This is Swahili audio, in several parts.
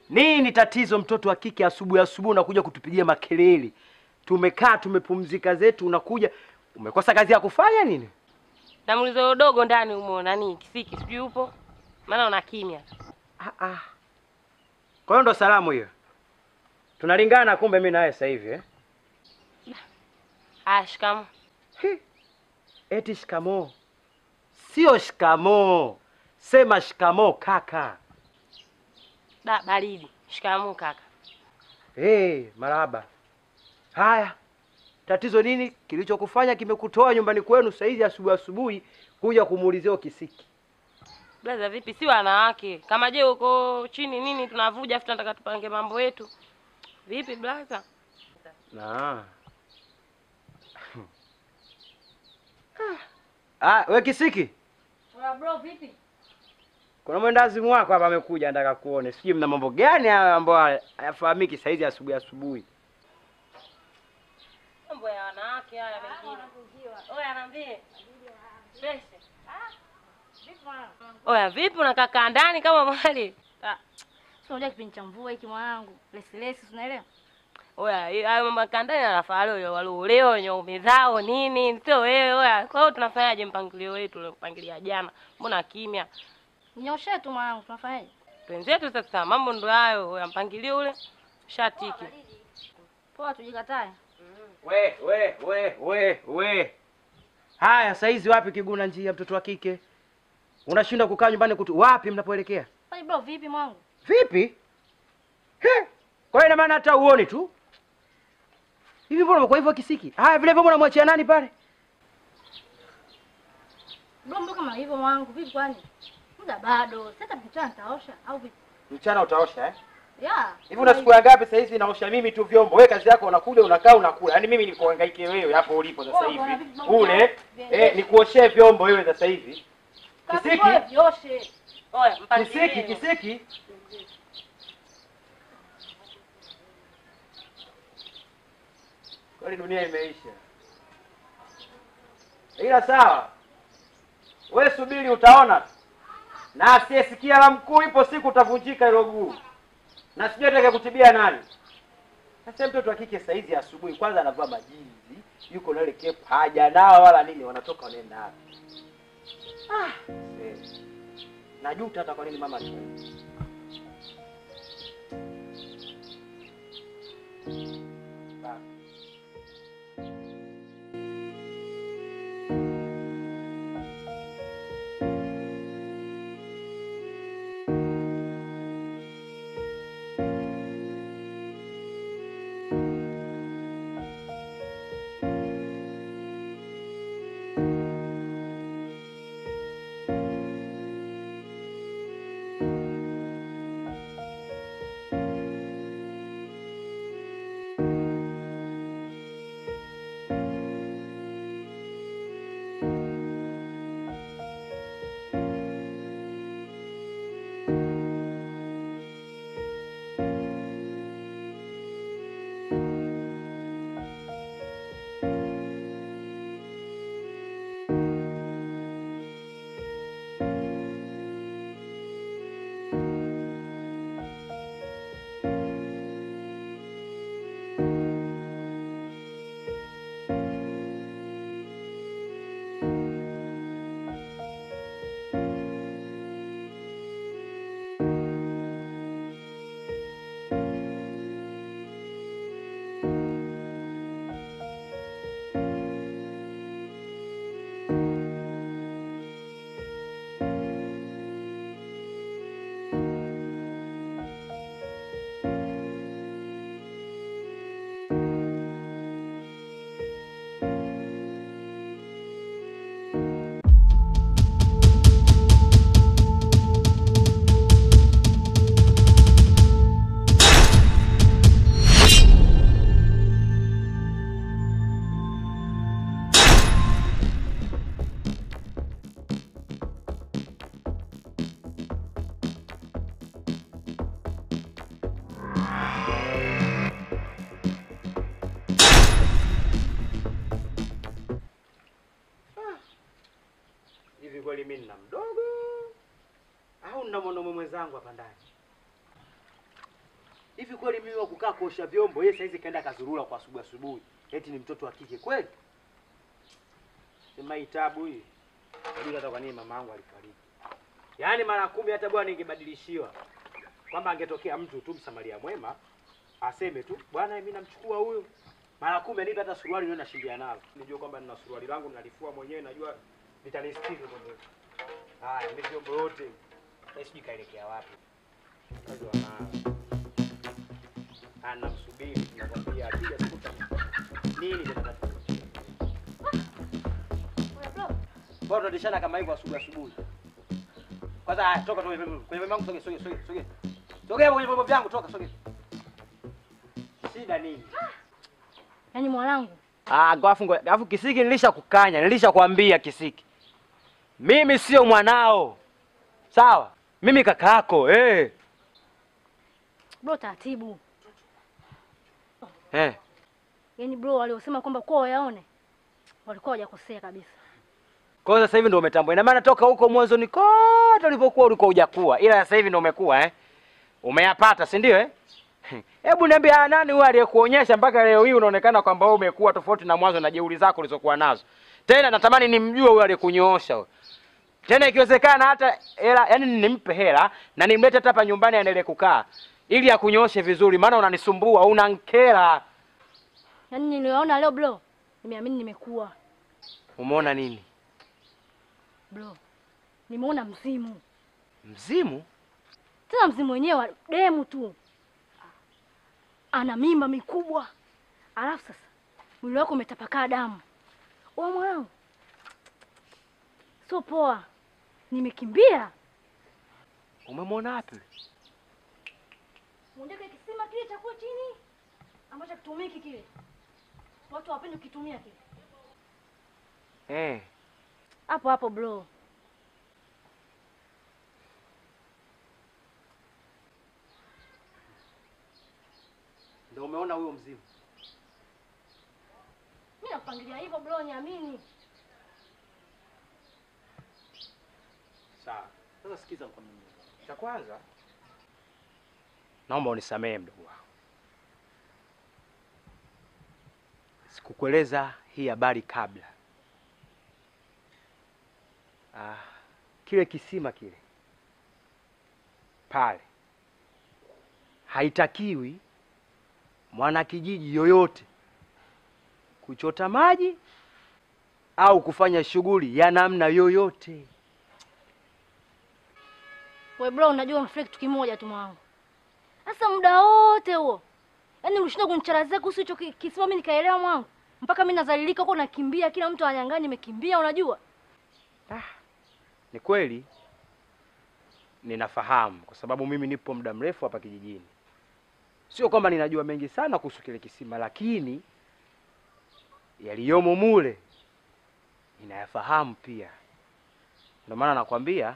Nini tatizo mtoto wa kike asubuhi unakuja kutupigia makelele? Tumekaa tumepumzika zetu unakuja umekosa kazi ya kufanya nini? Namuuliza udogo ndani umo nani Kisiki sijui upo? Maana una kimya. Kwa hiyo ndo salamu hiyo. Tunalingana kumbe mimi naye sasa hivi Shikamoo. Eti shikamoo. Sio shikamoo. Sema shikamoo kaka. Baridi. Shikamoo kaka. Marahaba. Haya. Tatizo nini? Kilichokufanya kimekutoa nyumbani kwenu saa hizi asubuhi kuja kumuulizia Kisiki. Blaza vipi si wanawake? Kama je uko chini nini tunavuja afu tunataka tupange mambo yetu. Vipi blaza? We Kisiki. Bro vipi? Kuna mwendazimu wako hapa amekuja anataka kuone. Sijui mna mambo gani haya ambayo hayafahamiki saa hizi asubuhi. Mambo ya wanawake haya mengine. Oya niambie. Oya vipi unakaa ndani kama mwali? Sio unajua kipindi cha mvua hiki mwanangu. Lesi unaelewa? Oya hayo mama kandani anafaa leo waloleo nyaume zao nini? Sio wewe oya. Kwa hiyo tunafanyaje mpangilio wetu ule kupangilia jana? Mbona kimya? Nyoshe tu mwanangu tunafanyaje? Wenzetu sasa mambo ndo hayo. Oya mpangilio ule shatiki. Poa tujikatae. We. Haya saizi wapi Kiguna njia mtoto wa kike? Unashinda kukaa nyumbani wapi mnapoelekea? Kwani bro vipi mwanangu? Vipi? Kwa hiyo ina maana hata uone tu. Hivi mbona kwa hivyo Kisiki? Haya vile vile unamwachia nani pale? Bro kama hivyo mwanangu vipi kwani? Muda bado. Sasa mchana taosha au vipi? Mchana utaosha Yeah. Hivi una siku ngapi sasa hizi naosha mimi tu vyombo? Wewe kazi yako unakuja unakaa unakula. Yaani mimi nikuhangaike wewe hapo ulipo sasa hivi. Ule nikuoshee vyombo wewe sasa hivi. Kisiki. Vioshe. Oya mpangilio. Kisiki. Kwani dunia imeisha. Ila sawa. Wewe subiri utaona. Na asiyesikia la mkuu ipo siku utavunjika hilo guu. Na sijui atake kutibia nani. Sasa mtoto wa kike saa hizi asubuhi kwanza anavaa majizi, yuko na ile kepu haja nao wala nini wanatoka wanaenda wapi. Najuta hata kwa nini mama alifanya. Au nina mwanaume mwenzangu hapa ndani? Hivi kweli mimi wa kukaa kuosha vyombo, yeye saizi kaenda kazurura kwa asubuhi. Eti ni mtoto wa kike kweli? Sema itabu hii. Unajua hata kwa nini mama yangu alifariki. Yaani mara 10 hata bwana ningebadilishiwa. Kwamba angetokea mtu tu msamaria mwema aseme tu, "Bwana mimi namchukua huyo." Mara 10 nipe hata suruali nione nashindia nalo. Nijue kwamba nina suruali langu ninalifua mwenyewe, najua nitanistiri mwenyewe. Haya, mimi vyombo yote. Sasa sijui kaelekea wapi. Kazi wa mama. Anamsubiri tunakwambia akija tukuta. Nini tena? Bora tunadishana kama hivyo asubuhi. Kwanza toka kwenye vyombo vyangu, sogea. Sogea kwenye vyombo vyangu, toka sogea. Shida nini? Yaani mwanangu. Alafu Kisiki nilishakwambia Kisiki. Mimi sio mwanao. Sawa? Mimi kaka yako, Bro taratibu. Yaani bro waliosema kwamba kwao yaone walikuwa hawajakosea kabisa. Kwa hiyo sasa hivi ndio umetambua. Ina maana toka huko mwanzo ni kote ulipokuwa ulikuwa hujakuwa. Ila sasa hivi ndio umekuwa Umeyapata, si ndio Hebu niambie nani huyu aliyekuonyesha mpaka leo hii unaonekana kwamba wewe umekuwa tofauti na mwanzo na jeuri zako ulizokuwa nazo. Tena natamani nimjue huyu aliyekunyoosha huyo. Tena ikiwezekana hata hela, yani nimpe hela na nimlete hapa nyumbani aendelee kukaa ili akunyooshe vizuri, maana unanisumbua, unankera. Yaani niliona leo bro, nimeamini nimekuwa. Umeona nini? Bro, nimeona mzimu. Mzimu? Tena mzimu wenyewe demu tu. Ana mimba mikubwa. Alafu sasa mwili wako umetapakaa damu. Mwanangu. Sio poa. Nimekimbia. Umemwona wapi? Mwendeke kisima kile cha kule chini. Ambacho kitumiki kile. Watu wapende kukitumia kile. Hapo bro. Ndio umeona huyo mzimu? Mimi nakupangilia hivyo bro, niamini. Sawa. Sasa sikiza kwa mimi. Cha kwanza naomba unisamehe mdogo wangu. Sikukueleza hii habari kabla. Kile kisima kile pale haitakiwi mwana kijiji yoyote kuchota maji au kufanya shughuli ya namna yoyote. Wewe bro unajua mfreak kitu kimoja tu mwanangu. Sasa muda wote huo. Yaani ulishinda kunicharazia kuhusu hicho kisima mimi nikaelewa mwanangu. Mpaka mimi nazalilika huko nakimbia kila mtu anyang'ani nimekimbia unajua? Ni kweli. Ninafahamu kwa sababu mimi nipo muda mrefu hapa kijijini. Sio kwamba ninajua mengi sana kuhusu kile kisima, lakini yaliyomo mule ninayafahamu pia. Ndio maana nakwambia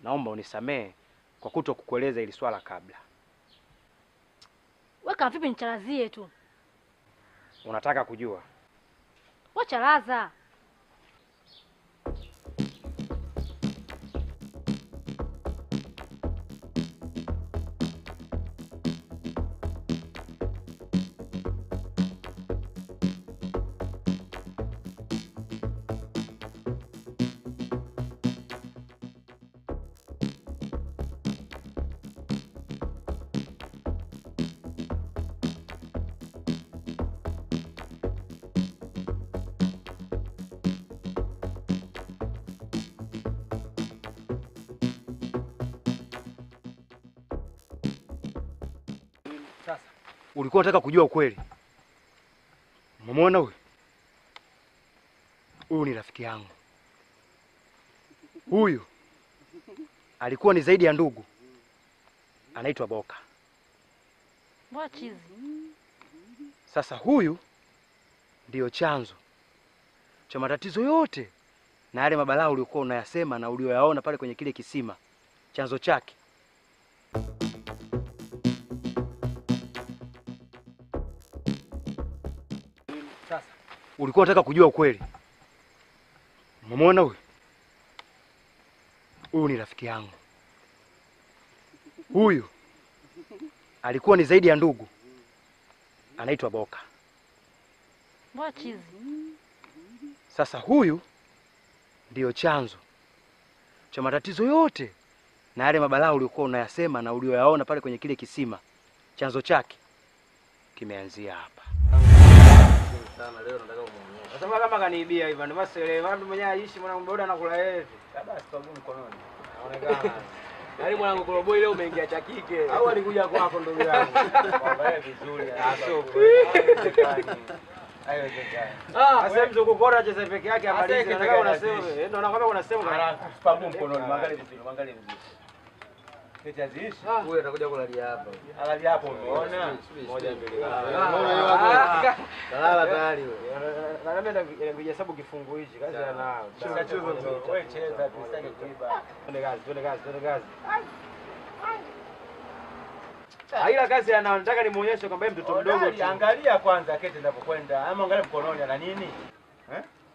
naomba unisamee kwa kutokukueleza ili swala kabla. Weka vipi nicharazie tu? Unataka kujua? Wacha laza. Sasa ulikuwa unataka kujua ukweli. Umeona huyu? Huyu ni rafiki yangu. Huyu alikuwa ni zaidi ya ndugu. Anaitwa Boka. Mwachizi. Sasa huyu ndiyo chanzo cha matatizo yote na yale mabalaa uliokuwa unayasema na ulioyaona pale kwenye kile kisima. Chanzo chake. Sasa ulikuwa unataka kujua ukweli. Umeona huyu? Huyu ni rafiki yangu. Huyu alikuwa ni zaidi ya ndugu, anaitwa Boka. Mbona chizi? Sasa huyu ndiyo chanzo cha matatizo yote na yale mabalaa uliokuwa unayasema na ulioyaona pale kwenye kile kisima. Chanzo chake kimeanzia hapa. Sana leo nataka umuonyeshe. Sasa kama kaniibia hivi ndio masielewa mtu mwenyewe aishi mwanangu boda anakula yeye. Basi sababu mkononi. Inaonekana. Yaani mwanangu Koroboi leo umeingia cha kike. Au alikuja kwako ndugu yangu. Baba yeye vizuri. Sio kweli. Sasa mtu kukora cheza peke yake amalize. Nataka unasema ndio nakwambia unasema sababu mkononi. Mangalie vizuri. Kitazishi huyu atakuja kulalia hapa. Alalia hapo umeona? Moja mbili. Unaona hiyo hapo. Kalala tayari wewe. Na mimi ningehesabu kifungu hichi kazi anao. Tunacheza wewe cheza tusitaki kuiba. Twende kazi. Haila kazi anao nataka nimuonyeshe kwamba yeye mtoto mdogo tu. Angalia kwanza kete inapokwenda. Ama angalia mkononi ana nini?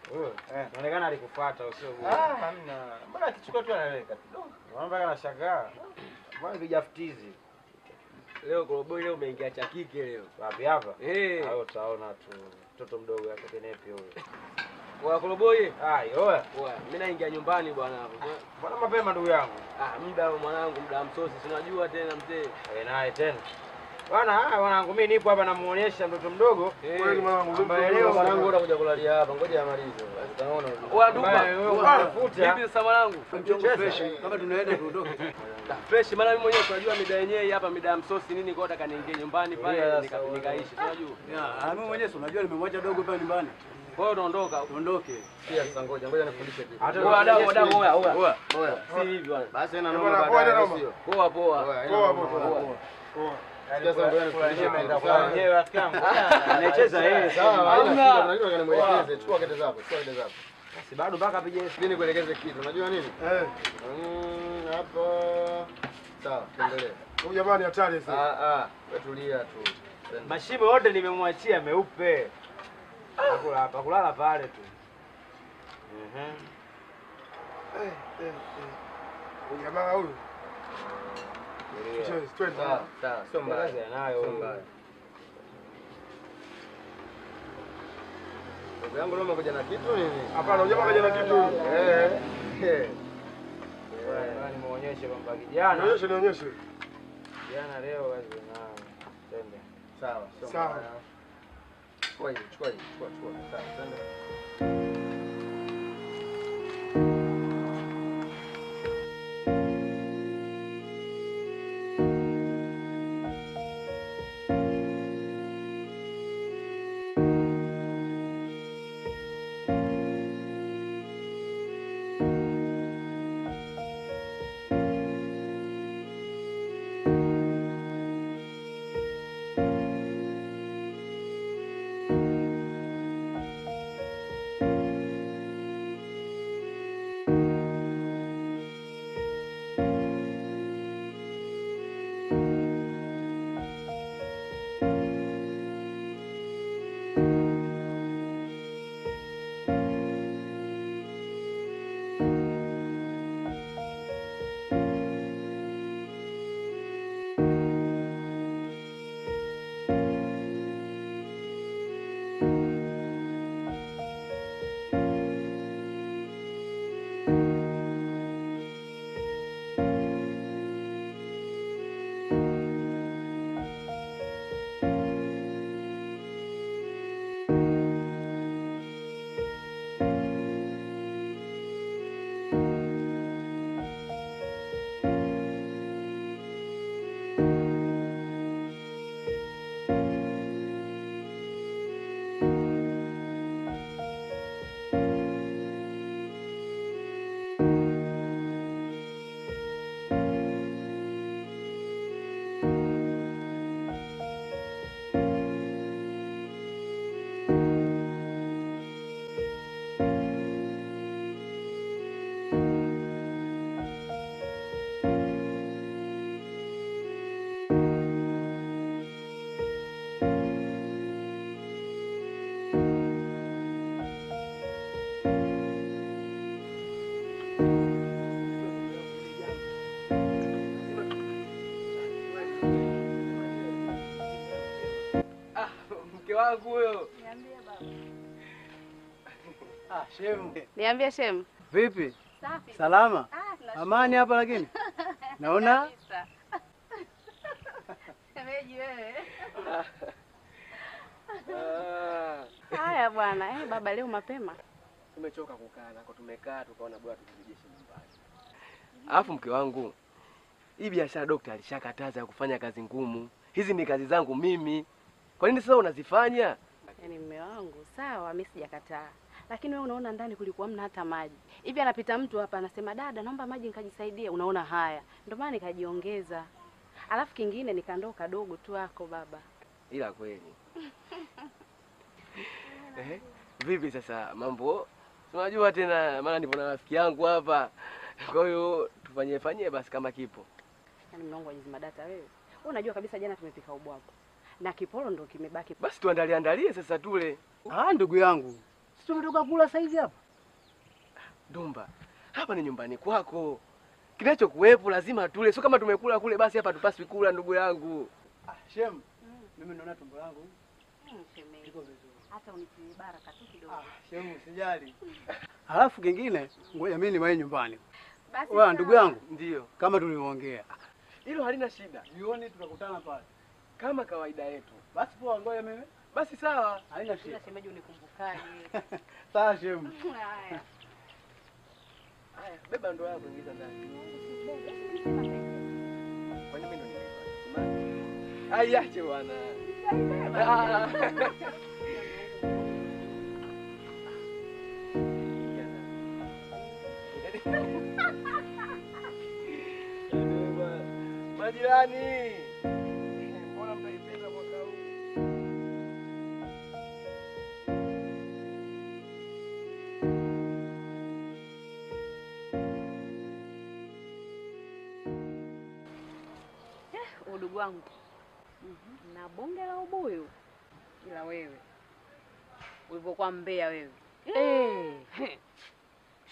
Huyo inaonekana alikufuata usio bure. Hamna. Mbona akichukua tu anaweka kidogo. Unaona kana shangaa. Mbona kijafutizi? Leo Koroboi leo umeingia cha kike leo. Wapi hapa? Hao utaona tu. Mtoto mdogo yake Kenepi huyo. Kwa Koroboi? Oya. Mimi naingia nyumbani bwana hapo. Mbona mapema ndugu yangu? Muda mwanangu, muda msosi. Unajua tena mzee. Naye tena. Bwana, mwanangu mimi nipo hapa namuonyesha mtoto mdogo. Kweli mwanangu, leo mwanangu anakuja kulalia hapa. Ngoja amalize. Utaona. Oya dupa. Vipi sasa mwanangu? Mchongo fresh. Kama tunaenda tuondoke. Fresh maana mimi mwenyewe tunajua mida yenyewe hapa mida ya msosi nini kwa nataka niingie nyumbani pale nikaishi. Unajua? Mimi mwenyewe unajua nimemwacha dogo pale nyumbani. Kwa hiyo tuondoka. Tuondoke. Pia sasa ngoja nifundishe kitu. Oya. Si hivi bwana. Basi na noma baadaye sio. Poa. Poa. Sasa ndio nifundishe kwenda kwa wenyewe rafiki yangu. Anacheza yeye sawa. Unajua kanimuelekeze. Chukua kete zako. Si bado mpaka apige mimi nikuelekeze kitu. Unajua nini? Hapo. Sawa, tuendelee. Huyu jamani hatari sasa. Wewe tulia tu. Mashimo yote nimemwachia meupe. Hakula hapa, kulala pale tu. Huyu jamaa huyu. Sawa. Sio mbaya nayo huyu. Ndugu yangu leo umekuja na kitu nini? Hapana, unajua umekuja na kitu. Nimuonyeshe kwamba kijana. Nionyeshe. Kijana leo kazi nao. Twende. Sawa. Chukua. Sawa, twende. wangu huyo. Niambie baba. Ah, shemu. Niambie shemu. Vipi? Safi. Salama? tunashukuru. Amani hapa lakini. Naona Kabisa. Shemeji wewe. Haya bwana, baba leo mapema. Tumechoka kukaa nako, tumekaa tukaona bora tujirejeshe nyumbani. Alafu mke wangu, hii biashara daktari alishakataza ya kufanya kazi ngumu. Hizi ni kazi zangu mimi. Kwa nini sasa unazifanya? Yaani mume wangu, sawa mimi sijakataa. Lakini wewe unaona ndani kulikuwa mna hata maji. Hivi anapita mtu hapa anasema dada naomba maji nikajisaidie, unaona haya. Ndio maana nikajiongeza. Alafu kingine nikandoo kadogo tu hako baba. Ila kweli. Vipi sasa mambo? Unajua tena maana nipo na rafiki yangu hapa. Kwa hiyo tufanyie basi kama kipo. Yaani mnaongo jizima data wewe. Wewe unajua kabisa jana tumepika ubwabwa. Na kiporo ndo kimebaki. Basi tuandalie sasa tule. ah, ndugu yangu. Sisi tumetoka kula saizi hapa. Dumba, hapa ni nyumbani kwako. Kinachokuwepo lazima tule. Sio kama tumekula kule basi hapa tupaswi kula ndugu yangu. Ah, shemu. Mimi naona tumbo langu Shemeji. liko vizuri. Hata unitie baraka tu kidogo. Ah, shemu usijali. Halafu kingine, ngoja mimi niwahi nyumbani. Basi. Wewe ndugu yangu, Ndio. kama tulivyoongea. Hilo halina shida. Jioni tutakutana pale. Kama kawaida yetu. Basi poa, ngoja mimi. Basi sawa. Haina shida. Shemeji unikumbukaje? Sawa shemu. Haya. Haya, beba ndoo yako ingiza ndani. Kwa nini mimi ndo nimebeba? Aiache bwana. Majirani. Mbona mtaipenda mwaka huu? Udugu wangu. Na bonge la ubuyu. Ila wewe. Ulivyokuwa mbea wewe.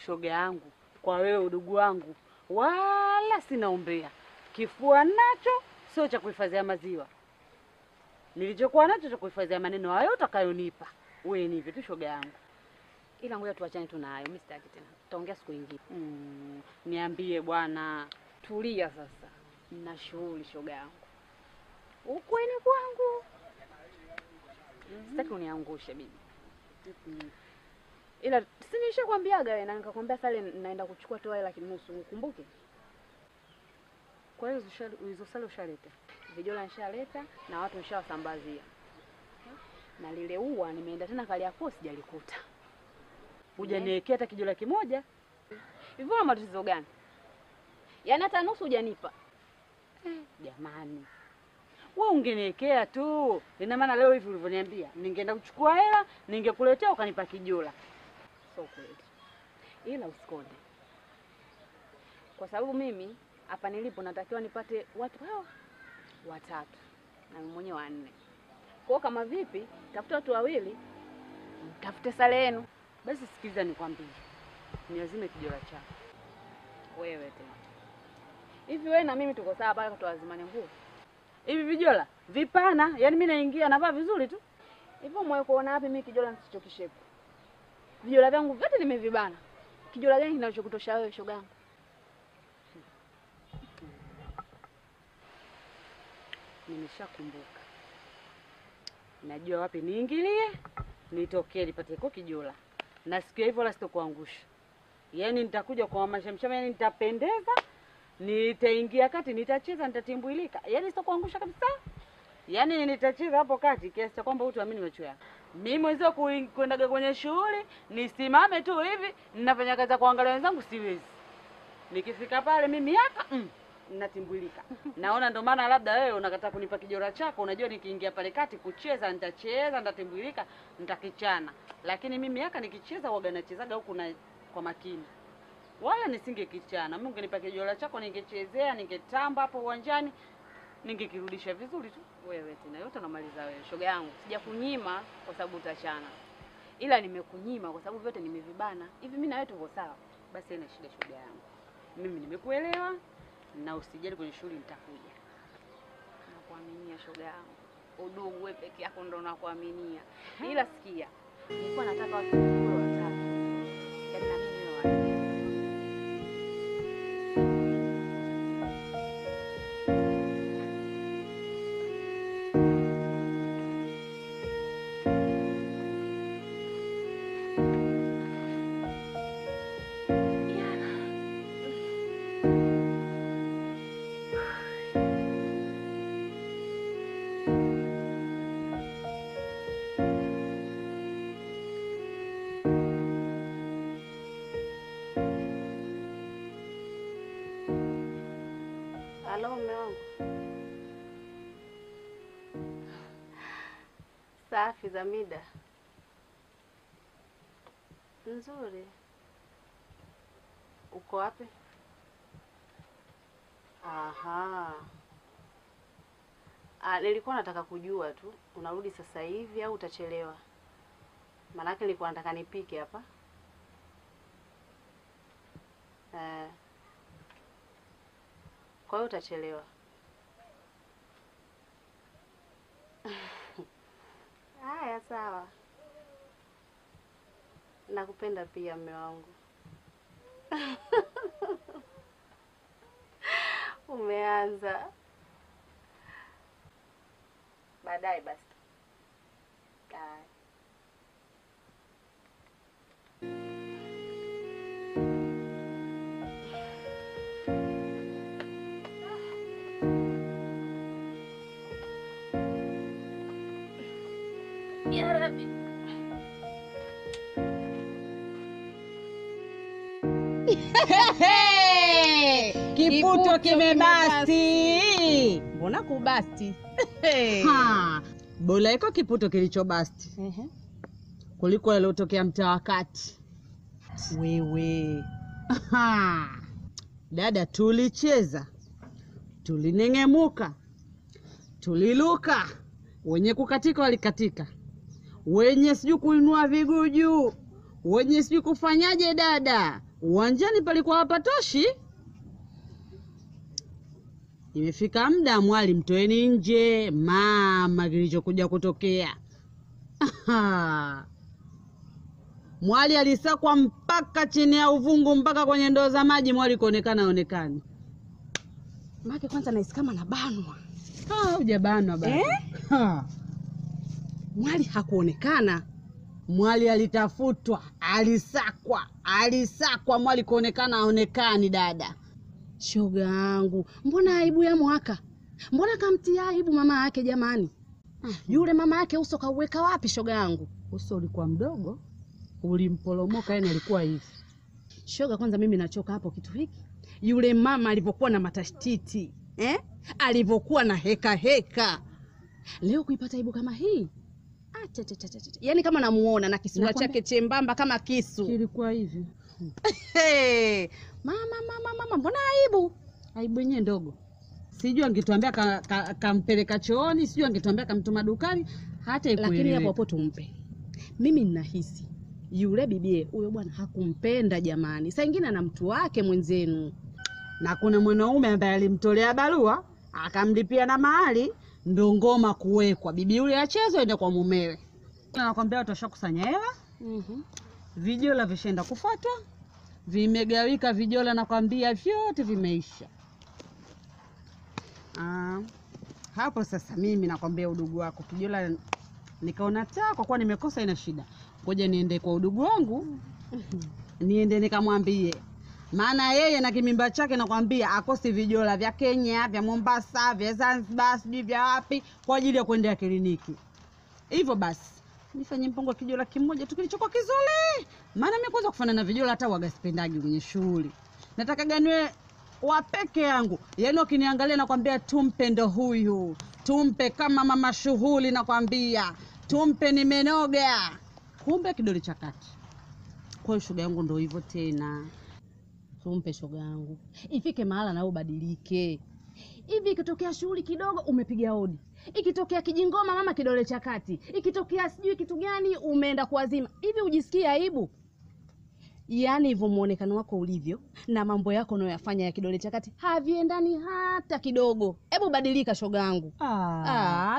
Shoga yangu, kwa wewe udugu wangu, wala sina umbea. Kifua nacho sio cha kuhifadhia maziwa. Nilichokuwa nacho cha kuhifadhia maneno hayo utakayonipa. Wewe ni vitu shoga yangu. Ila ngoja tuachane tu nayo, mimi sitaki tena. Tutaongea siku nyingine. Niambie bwana. Tulia sasa. Nina shughuli shoga yangu. Ukweni kwangu. Sitaki uniangushe bibi. Ila si nishakwambiaga wewe na nikakwambia sasa naenda kuchukua toa hela kinusu ukumbuke. Kwa hiyo hizo sale ushaleta. Vijola nishaleta na watu nishawasambazia. Na lile ua nimeenda tena Kariakoo sijalikuta. Hujaniwekea hata kijola kimoja. Hivyo una matatizo gani? Yaani hata nusu hujanipa. Jamani. Wewe ungeniwekea tu. Ina maana leo hivi ulivyoniambia, ningeenda kuchukua hela, ningekuletea ukanipa kijola. Sio kweli. Ila usikonde. Kwa sababu mimi hapa nilipo natakiwa nipate watu hao watatu na mimi mwenyewe wanne. Kwa kama vipi, tafuta watu wawili, mtafute sale yenu. Basi sikiliza nikwambie. Niazime kijola chako. Wewe tena. Hivi wewe na mimi tuko sawa pale kutoazimane nguo? Hivi vijola vipana, yani mimi naingia navaa vizuri tu. Hivyo moyo kuona wapi mimi kijola nisichokishepu? Vijola vyangu vyote nimevibana. Kijola gani kinachokutosha wewe shogangu? Nimeshakumbuka. Najua wapi niingilie, nitokee nipate kwa kijola. Na sikia hivyo la sitokuangusha. Yaani nitakuja kwa mashamshama, yani nitapendeza. Nitaingia kati, nitacheza, nitatimbuilika. Yaani sitokuangusha kabisa. Yaani nitacheza hapo kati kiasi cha kwamba utaamini macho yako. Mimi mwenzio kwenda kwenye shughuli, nisimame tu hivi, ninafanya kazi ya kuangalia wenzangu siwezi. Nikifika pale mimi hapa, ninatimbuilika. Naona ndo maana labda wewe unakataa kunipa kijora chako, unajua nikiingia pale kati kucheza, nitacheza, nitatimbuilika, nitakichana. Lakini mimi haka nikicheza huaga nachezaga huku na kwa makini. Wala nisingekichana. Mungu nipa kijola chako ningechezea, ningetamba hapo uwanjani, ningekirudisha vizuri tu. Wewe tena yote unamaliza wewe. Shoga yangu, sijakunyima kwa sababu utachana. Ila nimekunyima kwa sababu vyote nimevibana. Hivi mimi na wewe tuko sawa. Basi haina shida shoga yangu. Mimi nimekuelewa na usijali kwenye shughuli nitakuja. Nakuaminia shoga yangu. udugu wewe peke yako ndo nakuaminia. Ila sikia, Nilikuwa nataka watu wawe watatu. Yaani na mimi niwe watatu. halo mume wangu. Safi za mida. Nzuri. Uko wapi? Aha. Nilikuwa nataka kujua tu unarudi sasa hivi au utachelewa. Maanake nilikuwa nataka nipike hapa. Kwa hiyo utachelewa. Haya sawa. Nakupenda pia mume wangu. Umeanza. Baadaye basi. Bye. Ya Rabbi. Kiputo kimebasti. Mbona kubasti? Bora iko kiputo kilichobasti kuliko yaliyotokea mtaa wa kati. Wewe dada, tulicheza, tulinengemuka, tuliluka, wenye kukatika walikatika, wenye sijui kuinua viguu juu, wenye sijui kufanyaje dada. Uwanjani palikuwa hapatoshi. Imefika muda mwali mtoeni nje mama kilichokuja kutokea. Mwali alisakwa mpaka chini ya uvungu mpaka kwenye ndoo za maji, mwali kuonekana onekani. Maki kwanza naisi kama nabanwa. Hujabanwa bado. Mwali hakuonekana. Mwali alitafutwa, alisakwa, mwali kuonekana aonekani dada. Shoga yangu, mbona aibu ya mwaka? Mbona kamtia aibu mama yake jamani? Yule mama yake uso kauweka wapi shoga yangu? Uso ulikuwa mdogo, ulimpolomoka, yani alikuwa hivi. Shoga, kwanza mimi nachoka hapo kitu hiki. Yule mama alipokuwa na matashtiti, alipokuwa na heka. Leo kuipata aibu kama hii. Yaani kama namuona na kisura chake chembamba kama kisu. Kilikuwa hivi. Mama, mbona aibu? Aibu yenyewe ndogo. Sijui angetuambia kampeleka chooni, sijui angetuambia kamtuma dukani, hata ikuelewe. Lakini hapo hapo tumpe. Mimi ninahisi yule bibie huyo bwana hakumpenda jamani. Saa nyingine ana mtu wake mwenzenu. Na kuna mwanaume ambaye alimtolea barua, akamlipia na mahali, ndo ngoma kuwekwa. Bibi yule achezwe ende kwa mumewe. Nakwambia watu washakusanya hela. Vijola vishaenda kufuatwa. Vimegawika vijola, nakwambia vyote vimeisha. Hapo sasa mimi nakwambia udugu wako kijola nikaona kwa kuwa nimekosa ina shida. Ngoja niende kwa udugu wangu. Niende nikamwambie. Maana yeye na kimimba chake nakwambia akosi vijola vya Kenya, vya Mombasa, vya Zanzibar, sijui vya wapi kwa ajili ya kuendea kliniki. Hivyo basi nifanye mpango kijola kimoja tu kilichokuwa kizuri. Maana mimi kwanza kufanya na vijola hata waga sipendaji kwenye shughuli. Nataka ganiwe wa peke yangu. Yaani ukiniangalia nakwambia tumpe ndo huyu. Tumpe kama mama shughuli nakwambia. Tumpe nimenoga. Kumbe kidole cha kati. Kwa shoga yangu ndo hivyo tena. Tumpe shoga yangu. Ifike mahala na ubadilike. Hivi ikitokea shughuli kidogo umepiga hodi. Ikitokea kijingoma mama kidole cha kati. Ikitokea sijui kitu gani umeenda kuazima. Hivi ujisikia aibu? Yaani hivyo muonekano wako ulivyo na mambo yako unayoyafanya ya kidole cha kati haviendani hata kidogo. Hebu badilika shoga yangu.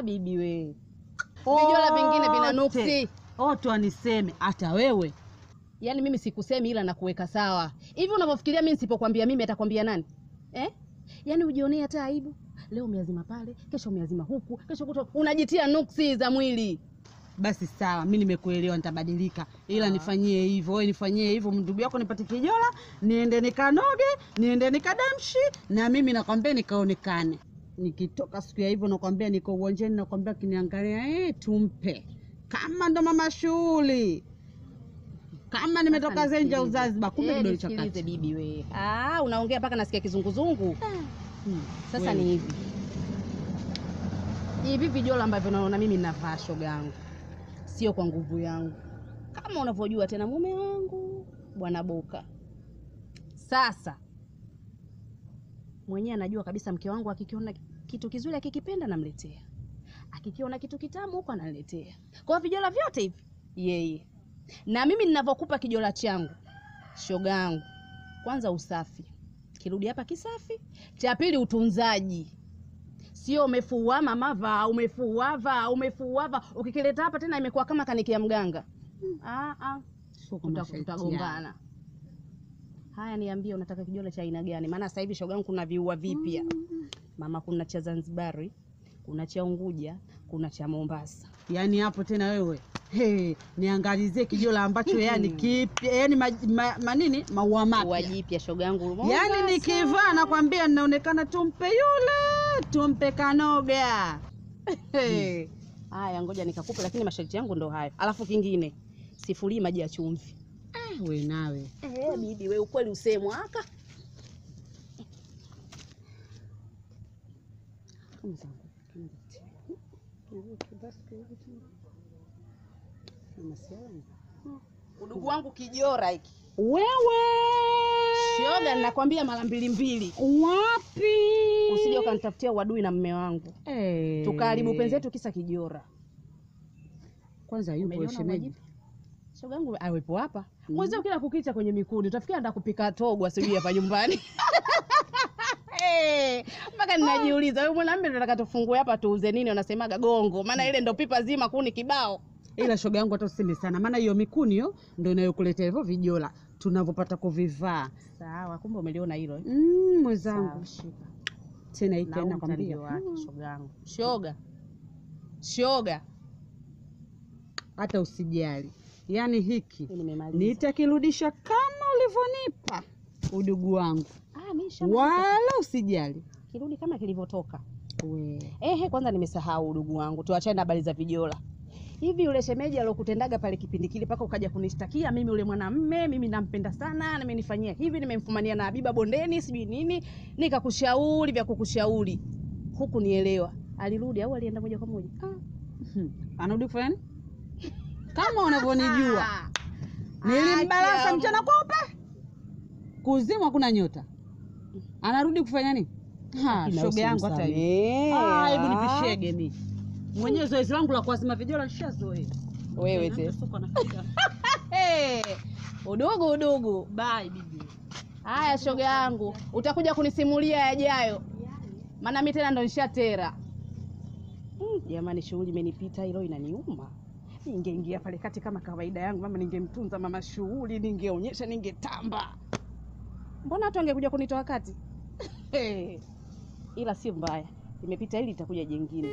Bibi we. Vijola vingine vina nuksi. Oto aniseme hata wewe. Yaani mimi sikusemi ila nakuweka sawa. Hivi unavyofikiria mimi nisipokuambia mimi atakwambia nani? Yaani ujionee hata aibu. Leo umeazima pale, kesho umeazima huku, kesho kuto unajitia nuksi za mwili. Basi sawa, mimi nimekuelewa, nitabadilika. Ila nifanyie hivyo, wewe nifanyie hivyo, ndugu yako nipate kijola, niende nikanoge, niende nikadamshi, na mimi nakwambia nikaonekane. Nikitoka siku ya hivyo nakwambia niko uwanjani, nakwambia kiniangalia, tumpe. Kama ndo mama shughuli. Kama nimetoka zenja uzazi, kumbe kidole cha kati. Bibi we. Unaongea mpaka nasikia kizunguzungu. Sasa ni hivi. Hivi vijola ambavyo naona mimi ninavaa shoga yangu. Sio kwa nguvu yangu. Kama unavyojua tena mume wangu, Bwana Boka. Sasa mwenyewe anajua kabisa mke wangu akikiona kitu kizuri akikipenda namletea. Akikiona kitu kitamu huko ananiletea. Kwa vijola vyote hivi yeye. Na mimi ninavyokupa kijola changu, shoga yangu, kwanza usafi. Kirudi hapa kisafi. Cha pili utunzaji. Sio umefua mama umefuava. Ukikileta hapa tena imekuwa kama kaniki ya mganga. Utagombana. Haya niambie unataka kijola cha aina gani? Maana sasa hivi shoga yangu kuna viua vipya. Mama kuna cha Zanzibari, kuna cha Unguja, kuna cha Mombasa. Yaani hapo tena wewe. Niangalizie kijola ambacho yani kipya, yani manini maua mapya. Wajipya shoga yangu. Yaani nikivaa nakwambia ninaonekana tumpe yule, tumpe kanoga. Haya ngoja nikakupe, lakini masharti yangu ndo haya. Alafu kingine, sifuri maji ya chumvi. We nawe. Bibi we ukweli usemwa aka. Udugu wangu kijora hiki. Wewe shoga ninakwambia mara mbili. Wapi? Usije ukanitafutia uadui na mume wangu. Tukaharibu penzi letu kisa kijora. Kwanza yupo shemeji. Shoga yangu awepo hapa. Mwanzo kila kukicha kwenye mikundi utafikia anda kupika togwa sijui hapa nyumbani. Mpaka ninajiuliza wewe mwanamume tunataka tufungue hapa tuuze nini, wanasemaga gongo. Maana ile ndo pipa zima kuni kibao. Ila shoga yangu hata useme sana, maana hiyo mikuni hiyo ndio inayokuletea hivyo vijola tunavyopata kuvivaa. Sawa, kumbe umeliona hilo. Mwenzangu. Tena hiki nakwambia shoga yangu. Shoga. Hata usijali. Yaani hiki nitakirudisha kama ulivyonipa udugu wangu. Wala usijali. Kirudi kama kilivyotoka. Kwanza nimesahau udugu wangu. Tuachane habari za vijola. Hivi yule shemeji alokutendaga pale kipindi kile paka ukaja kunishtakia mimi yule mwanamume, mimi nampenda sana, na amenifanyia hivi, nimemfumania na Habiba bondeni, sijui nini, nikakushauri vya kukushauri. Huku nielewa. Alirudi au alienda moja kwa moja? Anarudi kufanya nini? Kama unavyonijua. Nilimbalasa mchana kweupe. Kuzimu hakuna nyota. Anarudi kufanya nini? Shoga yangu hata hivi. Hebu nipishege mimi. Mwenyewe zoezi langu la kuazima vijola nishazoea. Wewe te. Udogo. Bye bibi. Haya shoga yangu, utakuja kunisimulia yajayo. Maana mimi tena ndo nishatera. Jamani shughuli imenipita hilo inaniuma. Ningeingia pale kati kama kawaida yangu, mama ningemtunza mama shughuli, ningeonyesha, ningetamba. Mbona watu wangekuja kunitoa kati? Ila si mbaya. Imepita hili itakuja jingine.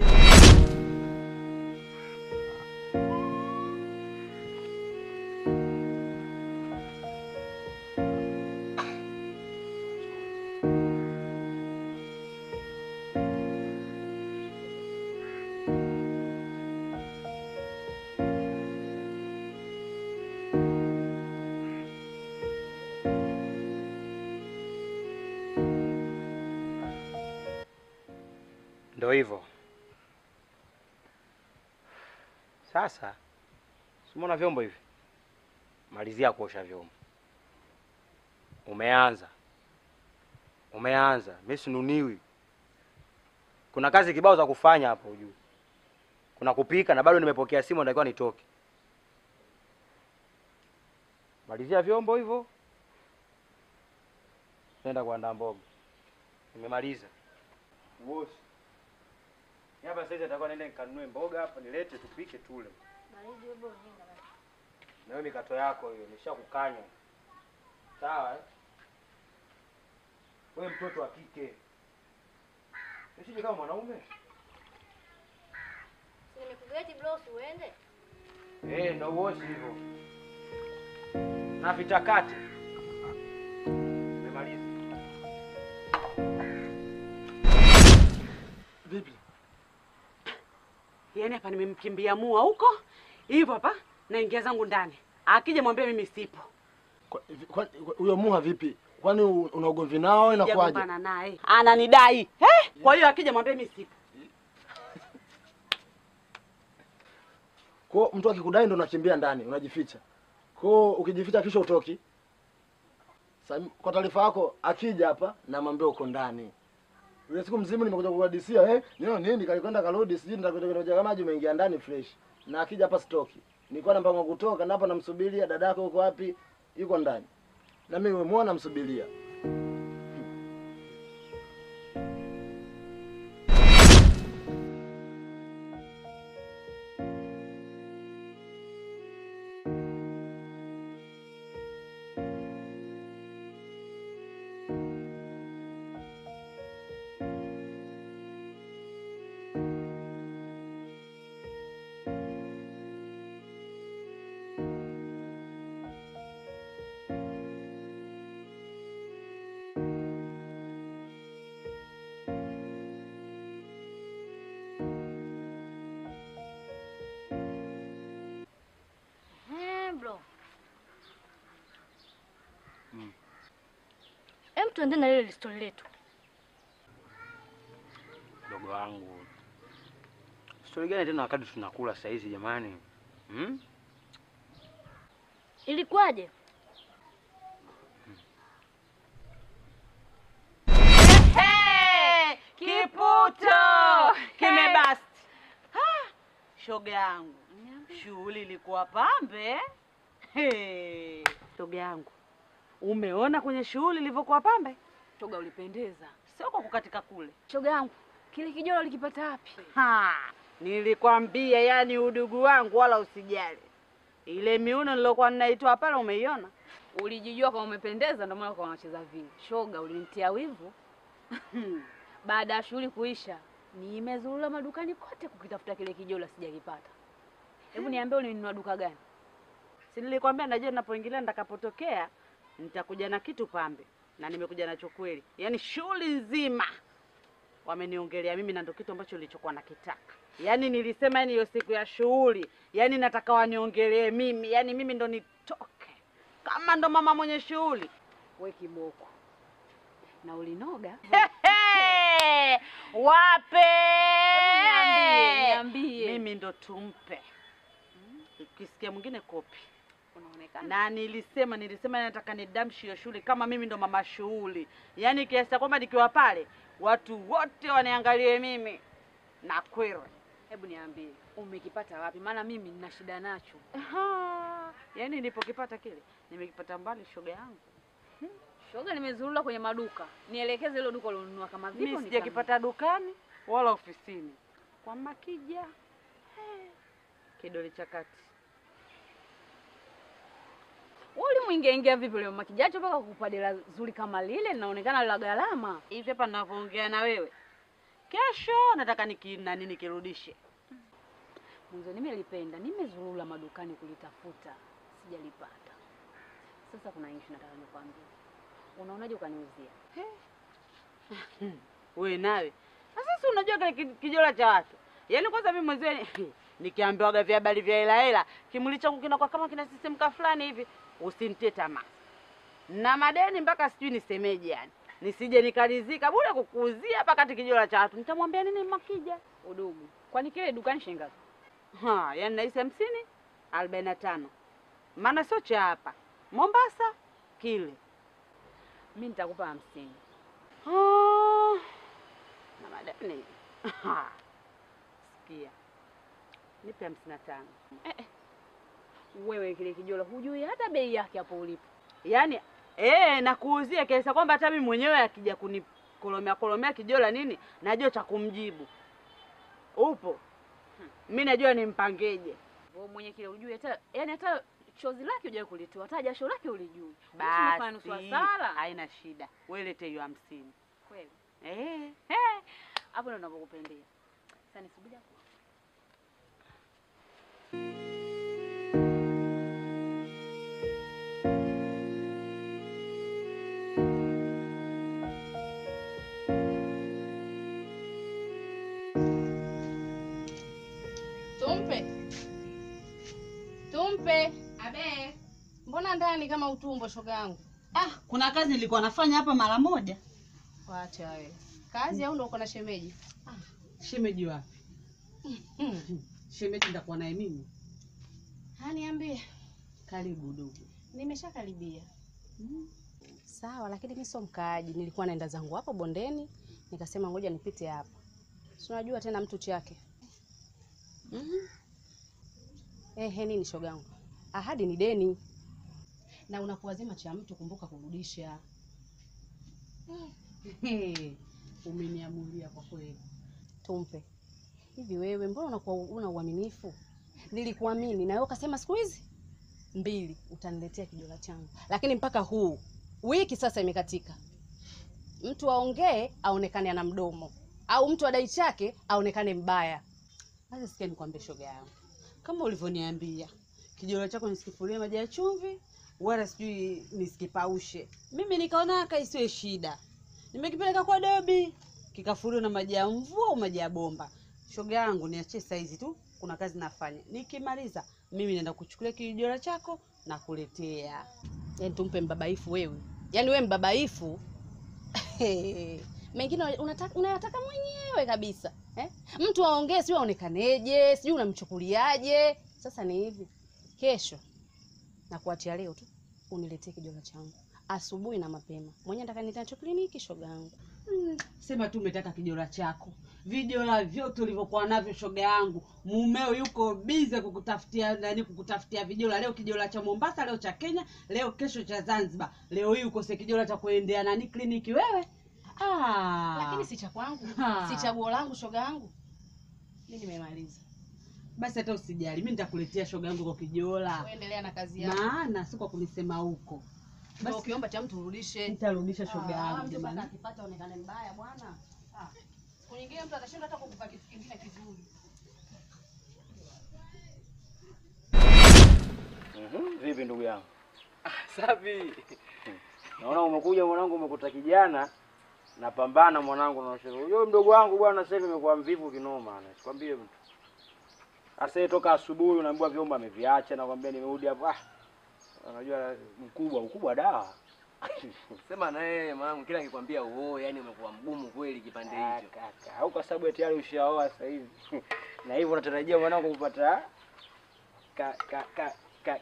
Ndio hivyo. Sasa umeona vyombo hivi? Malizia kuosha vyombo. Umeanza. Mimi sinuniwi. Kuna kazi kibao za kufanya hapo ujue. Kuna kupika na bado nimepokea simu natakiwa nitoke. Malizia vyombo hivyo. Nenda kuandaa mboga. Nimemaliza. Woshi. Hapa sasa nitakuwa naenda nikanunue mboga hapa nilete tupike tule. Baridi wewe unaenda basi. Na wewe mikato yako hiyo nimeshakukanya. Sawa eh? Wewe mtoto wa kike. Usije kama mwanaume. Si nimekugeti blouse uende? Ndio woshi hivyo. Na vitakate. Nimemaliza. Vipi? Yaani hapa nimemkimbia mua huko. Hivyo hapa naingia zangu ndani. Akija mwambie mimi sipo. Huyo Muha vipi? Kwani una ugomvi nao inakuaje? Sijagombana naye. Ananidai. Kwa hiyo akija mwambie mimi sipo. Kwa mtu akikudai ndo unakimbia ndani, unajificha. Kwa ukijificha kisha utoki. Sasa kwa taarifa yako akija hapa na mwambie uko ndani. Ile siku mzima nimekuja kukuhadisia nini kalikwenda karudi sijui nitakuja maji umeingia ndani fresh. Na akija hapa stoki. Nilikuwa na mpango kutoka na hapa namsubiria dadako yuko wapi? Yuko ndani. Na mimi nimemuona msubiria. Bro. Tuende na ile story letu. Dogo wangu. Story gani tena wakati tunakula saa hizi jamani? Ilikuwaje? Kiputo kimebasti. Shoga yangu. Shughuli ilikuwa pambe. Shoga yangu. Umeona kwenye shughuli ilivyokuwa pambe? Shoga ulipendeza. Sio kwa kukatika kule. Shoga yangu, kile kijolo ulikipata wapi? Nilikwambia yani udugu wangu wala usijali. Ile miuno nilokuwa ninaitoa pale umeiona? Ulijijua kama umependeza ndio maana kwa unacheza vile. Shoga ulinitia wivu. Baada ya shughuli kuisha, nimezurura madukani kote kukitafuta kile kijola sijakipata. Hebu niambie ulinunua duka gani? Si nilikwambia najua ninapoingilia nitakapotokea nitakuja na kitu pambe na nimekuja nacho kweli. Yaani shughuli nzima wameniongelea mimi na ndio kitu ambacho nilichokuwa nakitaka. Yaani nilisema yani hiyo siku ya shughuli, yani nataka waniongelee mimi, yani mimi ndo nitoke. Kama ndo mama mwenye shughuli. We kiboko. Na ulinoga? Wape! Niambie. Mimi ndo tumpe. Ukisikia mwingine kopi. Unaonekana. Na nilisema nataka nidamshi hiyo shughuli kama mimi ndo mama shughuli. Yaani kiasi kwamba nikiwa pale watu wote waniangalie mimi na kweli. Hebu niambie, umekipata wapi? Maana mimi nina shida nacho. Yaani nilipokipata kile, nimekipata mbali shoga yangu. Shoga nimezurura kwenye maduka. Nielekeze hilo duka ulilonunua kama vipi? Mimi sijakipata dukani wala ofisini. Kwa Makija. Kidole cha kati. Ulimwingia vipi leo Makijacho mpaka kukupa dela zuri kama lile linaonekana la gharama. Hivi hapa ninavyoongea na wewe. Kesho nataka nikirudishe. Mwanzo nimelipenda, nimezurura madukani kulitafuta, sijalipata. Sasa kuna issue nataka nikwambie. Unaonaje ukaniuzia? Wewe nawe. Sasa unajua kile kijola cha watu. Yaani kwanza mimi mwenyewe nikiambiwaga vya habari vya hela kimuli changu kinakuwa kama kina sisemka fulani hivi, usinitie tamaa. Na madeni mpaka sijui nisemeje yani. Nisije nikalizika bure kukuuzia hapa kati kijola cha watu. Nitamwambia nini Makija? Udugu. Kwani kile dukani shilingi ngapi? Yaani na 50, 45. Maana sio cha hapa. Mombasa kile. Mimi nitakupa 50. Na madeni. Sikia. Nipe 55. Wewe kile kijola hujui hata bei yake hapo ulipo. Yaani nakuuzia kiasi kwamba hata mimi mwenyewe akija kunikolomea kijola nini, najua cha kumjibu. Upo. Mimi najua nimpangeje. Wewe mwenye kile hujui hata chozi lake hujai kulitoa, hata jasho lake ulijui. Basi haina shida. Wewe lete hiyo 50. Kweli. Hapo ndo ninapokupendea. Sasa nisubiri hapo. Tumpe. Abe. Mbona ndani kama utumbo shoga yangu? Kuna kazi nilikuwa nafanya hapa mara moja. Waacha wewe. Kazi au ndo uko na shemeji? Shemeji wapi? Shemeji ndakuwa naye mimi. Niambie. Karibu ndugu. Nimeshakaribia. Sawa, lakini mimi sio mkaaji. Nilikuwa naenda zangu hapo bondeni, nikasema ngoja nipite hapa. Si unajua tena mtu chake. Nini shogangu? Ahadi ni deni. Na unakuwazima cha mtu, kumbuka kurudisha. Umeniamulia kwa kweli. Tumpe. Hivi wewe mbona unakuwa una uaminifu? Nilikuamini na wewe ukasema siku hizi 2 utaniletea kijola changu. Lakini mpaka huu wiki sasa imekatika. Mtu aongee aonekane ana mdomo, au mtu adai chake aonekane mbaya. Sasa sikia nikwambie shoga yangu. Kama ulivyoniambia, kijola chako nisikifulie maji ya chumvi, wala sijui nisikipaushe. Mimi nikaona isiwe shida. Nimekipeleka kwa Debi, kikafuliwa na maji ya mvua au maji ya bomba. Shoga yangu niachie saizi tu, kuna kazi nafanya. Nikimaliza, mimi naenda kuchukulia kijola chako na kuletea. Yaani Tumpe mbabaifu wewe. Yaani wewe mbabaifu. Mengine unayataka mwenyewe kabisa. Mtu aongee sio aonekaneje, sijui unamchukuliaje. Sasa ni hivi. Kesho na kuachia leo tu uniletee kijola changu. Asubuhi na mapema. Mwenye nataka nitacho kliniki shoga yangu. Sema tu umetaka kijola chako. Vijola vyote ulivyokuwa navyo shoga yangu. Mumeo yuko bize kukutafutia vijola. Leo kijola cha Mombasa, leo cha Kenya, leo kesho cha Zanzibar. Leo hii ukose kijola cha kuendea kliniki wewe? Lakini si cha kwangu. Si chaguo langu shoga yangu. Mimi nimemaliza. Basi hata usijali, mimi nitakuletea shoga yangu kwa kijola. Uendelea na kazi yako. Maana si kwa kunisema huko. Basi ukiomba cha mtu urudishe. Nitarudisha shoga yangu jamani. Akipata onekane mbaya bwana. Siku nyingine mtu atashinda hata kukupa kitu kingine kizuri. Vipi ndugu yangu? Safi. Naona umekuja mwanangu, umekuta kijana napambana mwanangu na ushauri. Huyo mdogo wangu bwana sasa hivi amekuwa mvivu kinoma, sikwambie mtu. Asa toka asubuhi unaambiwa vyombo ameviacha, nakwambia nimerudi hapo. Unajua ukubwa dawa. Sema na yeye mwanangu, kila nikikwambia yani umekuwa mgumu kweli kipande hicho. Kaka, au kwa sababu tayari ushaoa sasa hivi. Na hivyo unatarajia mwanangu kupata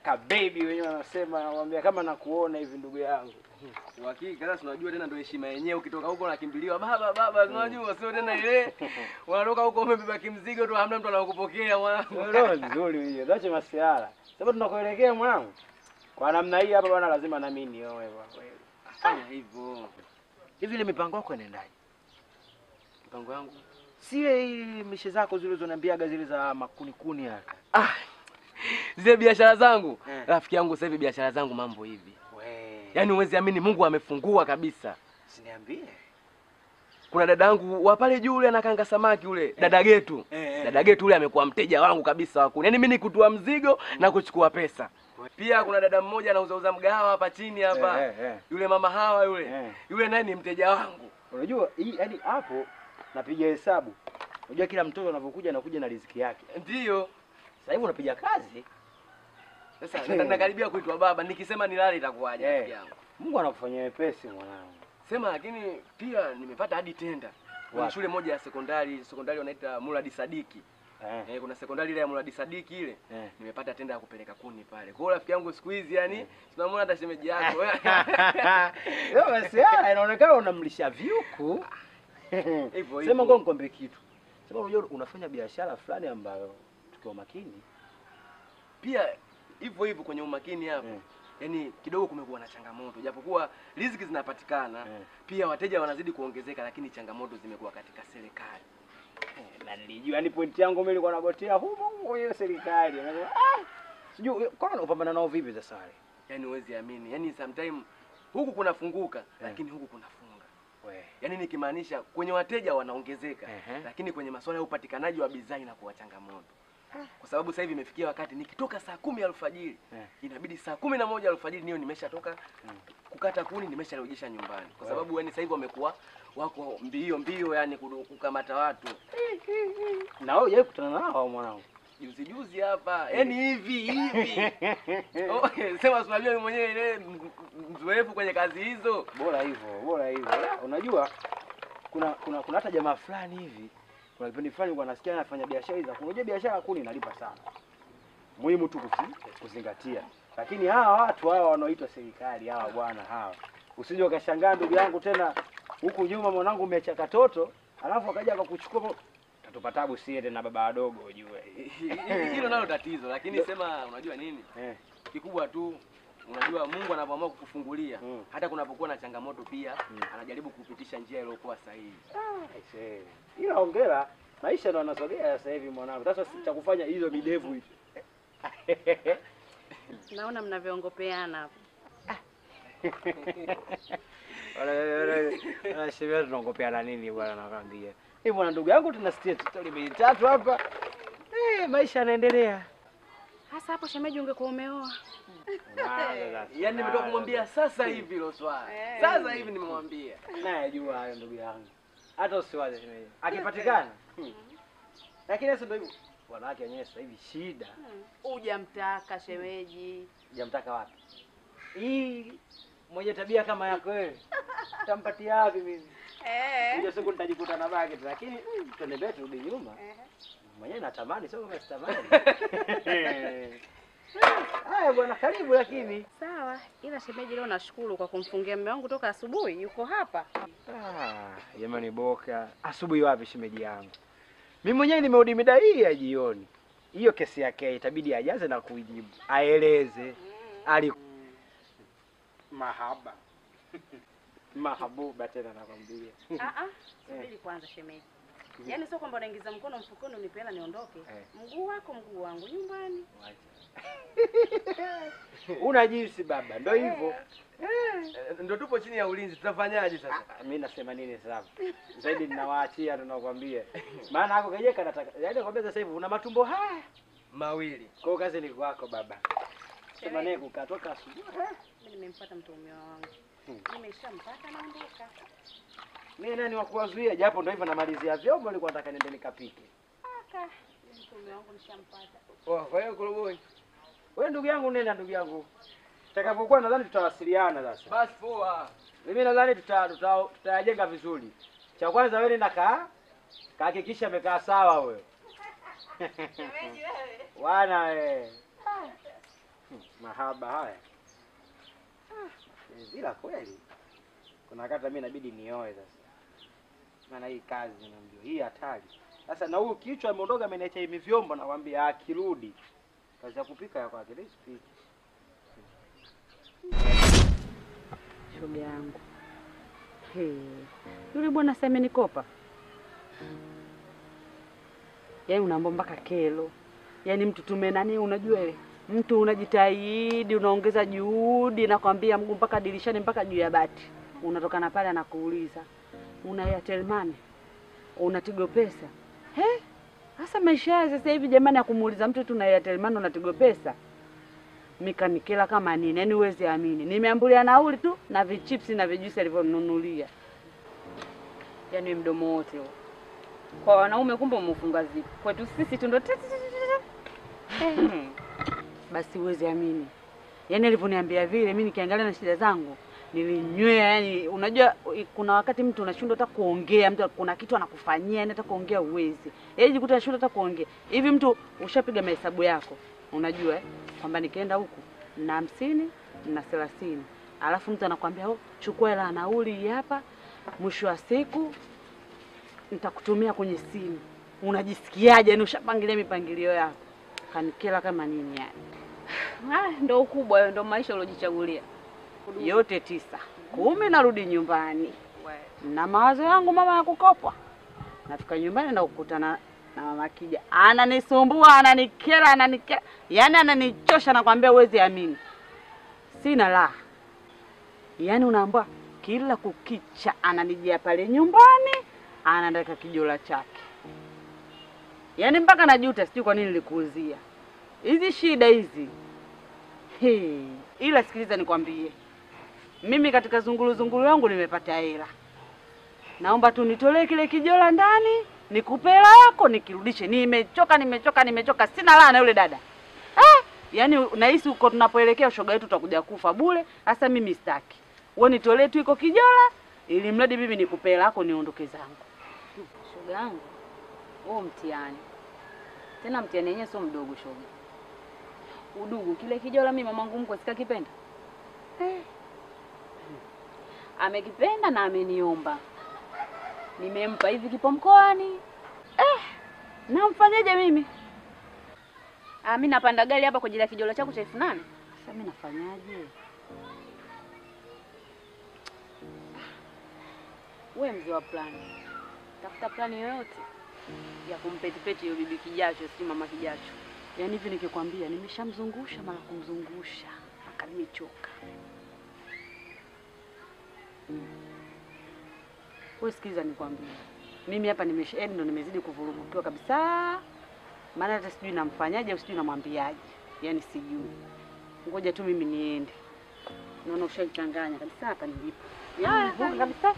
ka baby wenyewe wanasema, nakwambia kama nakuona hivi ndugu yangu. Uhakika sasa unajua tena ndio heshima yenyewe, ukitoka huko unakimbiliwa baba unajua sio tena ile. Unatoka huko umebeba kimzigo tu, hamna mtu anakupokea mwanangu. Ndio nzuri hiyo. Dache masiara. Sasa tunakoelekea mwanangu. Kwa namna hii hapa bwana lazima na mimi nioe kwa kweli. Fanya hivyo. Hivi ile mipango yako inaendaje? Mipango yangu si ile mishe zako zile unazoniambiaga zile za makuni hapa. Zile biashara zangu. Rafiki yangu sasa hivi biashara zangu mambo hivi. Yaani uwezi amini Mungu amefungua kabisa. Siniambie. Kuna dadangu wa pale juu yule anakanga samaki yule, dada Getu. Dada Getu yule amekuwa mteja wangu kabisa wako. Yaani mimi nikutoa mzigo na kuchukua pesa. Pia kuna dada mmoja anauza mgahawa hapa chini hapa. Yule mama Hawa yule. Yule naye ni mteja wangu. Unajua hii yaani hapo napiga hesabu. Unajua kila mtoto anapokuja anakuja na riziki yake. Ndio. Sasa hivi unapiga kazi. Sasa nakaribia kuitwa baba, nikisema nilale itakuwaje rafiki yangu? Mungu anakufanyia wepesi mwanangu. Sema lakini pia nimepata hadi tenda. Kuna shule moja ya sekondari wanaita Muladi Sadiki. Kuna sekondari ile ya Muladi Sadiki ile. Nimepata tenda ya kupeleka kuni pale. Kwa hiyo rafiki yangu siku hizi yani tunamwona hata shemeji yako. Leo basi inaonekana unamlisha vyuku. Hivyo. Sema ngoja nikwambie kitu. Sema unajua unafanya biashara fulani ambayo tukiwa makini pia hivyo hivyo kwenye umakini hapo. Yaani kidogo kumekuwa na changamoto. Japokuwa riziki zinapatikana, pia wateja wanazidi kuongezeka, lakini changamoto zimekuwa katika serikali. Na nilijua yani point yangu mimi nilikuwa nagotea humo hiyo serikali. Sijui kwa nini upambana nao vipi sasa wale? Yaani huwezi amini. Yaani sometime huku kunafunguka lakini huku kunafunga. Yaani nikimaanisha kwenye wateja wanaongezeka, lakini kwenye masuala ya upatikanaji wa bidhaa inakuwa changamoto. Kwa sababu sasa hivi imefikia wakati nikitoka saa 10 alfajiri, inabidi saa 11 alfajiri niyo nimeshatoka kukata kuni, nimesharejesha nyumbani. Kwa sababu yani sasa hivi wamekuwa wako mbio yani kukamata watu. Na wewe je kukutana nao mwanangu? Juzi hapa. Yaani hivi. Sema unajua mimi mwenyewe ile mzoefu kwenye kazi hizo. Bora hivyo. Unajua kuna hata jamaa fulani hivi. Kuna kipindi fulani kwa nasikia anafanya biashara hizo. Unajua biashara kuni inalipa sana. Muhimu tu kuzingatia. Lakini hawa watu hawa wanaoitwa serikali hawa bwana hawa. Usije ukashangaa ndugu yangu tena huku nyuma mwanangu umechaka toto, alafu akaja akakuchukua tatupa tabu siende na baba wadogo ujue. Hilo nalo tatizo, lakini sema unajua nini? Kikubwa tu unajua Mungu anapoamua kukufungulia hata kunapokuwa na changamoto pia anajaribu kupitisha njia iliyokuwa sahihi. Ila hongera, maisha ndo yanasogea sasa hivi mwanangu. Sasa cha kufanya hizo midevu hizo. Naona mnavyoongopeana hapo. Wala shemeji tunaongopeana nini bwana nakwambia. Hivi bwana ndugu yangu tuna story mbili tatu hapa. Maisha yanaendelea. Hasa hapo shemeji ungekuwa umeoa. Yaani nimetoka kumwambia sasa hivi hilo swali. Sasa hivi nimemwambia. Naye jua hayo ndugu yangu. Hata usiwaze shemeji. Akipatikana. Lakini sasa ndio hivyo. Wanawake wenyewe sasa hivi shida. Hujamtaka shemeji. Hujamtaka wapi? Hii mwenye tabia kama yako wewe. Utampatia wapi mimi? Ndio siku nitajikuta na bagi tu lakini twende mbele turudi nyuma. Mwenyewe natamani sio kama sitamani. Haya bwana karibu lakini. Sawa, ila shemeji leo nashukuru kwa kumfungia mume wangu toka asubuhi yuko hapa. Jamani boka. Asubuhi wapi shemeji yangu? Mimi mwenyewe nimerudi mida hii ya jioni. Hiyo kesi yake itabidi ajaze na kuijibu. Aeleze ali mahaba. Mahabuba tena nakwambia. Subiri kwanza shemeji. Yaani sio kwamba unaingiza mkono mfukoni unipe hela niondoke. Mguu wako mguu wangu nyumbani. Una jinsi baba, ndio hivyo. Ndio tupo chini ya ulinzi, tutafanyaje sasa? Mimi nasema nini sasa? Zaidi ninawaachia tunakwambia. Maana hako kajeka nataka. Yaani nakwambia sasa hivi una matumbo haya mawili. Kwa kazi ni kwako baba. Sema naye kukatoka asubuhi. Mimi nimempata mtume wangu. Nimeshampata naondoka. Mimi nani wa kuwazuia japo ndio hivyo namalizia vyombo nilikuwa nataka niende nikapike. Mtume wangu nishampata. Kwa hiyo Koroboi. Wewe ndugu yangu nenda ndugu yangu. Tutakapokuwa nadhani tutawasiliana sasa. Basi poa. Mimi nadhani tutajenga vizuri. Cha kwanza wewe nenda kahakikisha amekaa sawa wewe. Shemeji wewe. Wana wewe. Mahaba haya. Bila kweli. Kuna wakati mimi inabidi nioe sasa. Maana hii kazi naambia hii hatari. Sasa na huyu kichwa ameondoka ameniacha hivi vyombo nakwambia akirudi. Kazi ya kupika ya kwake speak. Shoga yangu. Yule bwana sasa amenikopa. Yaani unaomba mpaka kelo. Yaani mtu tumenani unajua mtu unajitahidi unaongeza juhudi nakwambia mguu mpaka dirishani mpaka juu ya bati. Unatoka na pale anakuuliza. Una Airtel Money? Una Tigo Pesa? Hasa maisha ya sasa hivi jamani akumuuliza mtu tu na Airtel Money una Tigo Pesa. Mikanikela kama nini? Yaani uwezi amini. Nimeambulia nauli tu na vichips na vijuisi alivyonunulia. Yaani mdomo wote huo. Kwa wanaume kumbe umefunga zipo. Kwetu sisi tu ndo basi uwezi amini. Yaani alivyoniambia vile mimi nikiangalia na shida zangu nilinywea yani unajua kuna wakati mtu unashindwa hata kuongea mtu kuna kitu anakufanyia yani hata kuongea uwezi. Yaani jikuta unashindwa hata kuongea. Hivi mtu ushapiga mahesabu yako unajua kwamba nikienda huku na 50 na 30. Alafu mtu anakuambia chukua hela nauli hapa mwisho wa siku nitakutumia kwenye simu. Unajisikiaje? Yani ushapangilia mipangilio yako. Kanikela kama nini yani. Ndo ukubwa hiyo, ndo maisha uliojichagulia. Yote 9, 10 narudi nyumbani. Na mawazo yangu mama ya kukopwa. Nafika nyumbani na kukutana na mama Kija. Ananisumbua, ananikera. Yaani ananichosha, nakwambia uwezi amini. Sina la. Yaani unaambia kila kukicha ananijia pale nyumbani, anandaka kijola chake. Yaani mpaka najuta sijui kwa nini nilikuuzia. Hizi shida hizi. Ila sikiliza nikwambie. Mimi katika zungulu yangu nimepata hela. Naomba tu nitolee kile kijola ndani, nikupe hela yako nikirudishe. Nimechoka. Sina la na yule dada. Yaani nahisi uko tunapoelekea ushoga wetu tutakuja kufa bure. Sasa mimi sitaki. Wewe nitolee tu iko kijola ili mradi mimi nikupe hela yako niondoke zangu. Shoga yangu. Wewe mtihani. Tena mtihani yenyewe sio mdogo shoga. Udugu kile kijola mimi mamangu mkwe sikakipenda. Amekipenda na ameniomba. Nimempa hivi kipo mkoani. Namfanyaje mimi? Mimi napanda gari hapa kwa ajili ya kijola chako cha 8,000. Sasa mimi nafanyaje? Wewe mzee wa plani. Tafuta plani yoyote ya kumpetipeti hiyo bibi Kijacho, si mama Kijacho. Yaani hivi nikikwambia nimeshamzungusha mara kumzungusha mpaka nimechoka. Wewe sikiza nikwambie. Mimi hapa ndo nimezidi kuvurugukiwa kabisa. Maana hata sijui namfanyaje au sijui namwambiaje. Yaani sijui. Ngoja tu mimi niende. Naona ushachanganya kabisa hapa nilipo. Yaani vuka kabisa.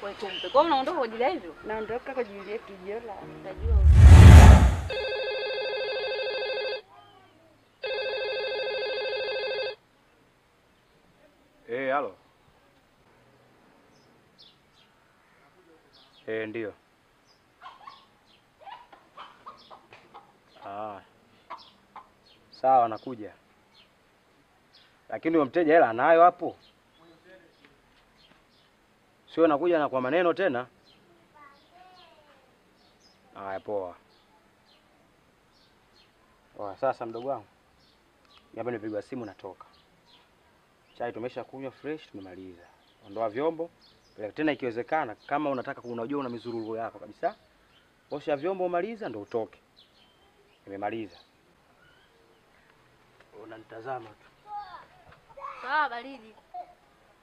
Wewe tumpe. Kwa nini unaondoka kwa ajili ya hivyo? Naondoka kwa ajili ya kijola. Utajua. Halo. Ndio. Sawa nakuja. Lakini huyo mteja hela anayo hapo. Sio nakuja na kwa maneno tena. Haya poa. Sasa mdogo wangu. Hapa nipigwa simu natoka. Chai tumesha kunywa fresh tumemaliza. Ondoa vyombo. Tena ikiwezekana kama unataka unajua una mizururu yako kabisa. Osha vyombo umaliza ndo utoke. Nimemaliza. Unanitazama tu. Sawa baridi.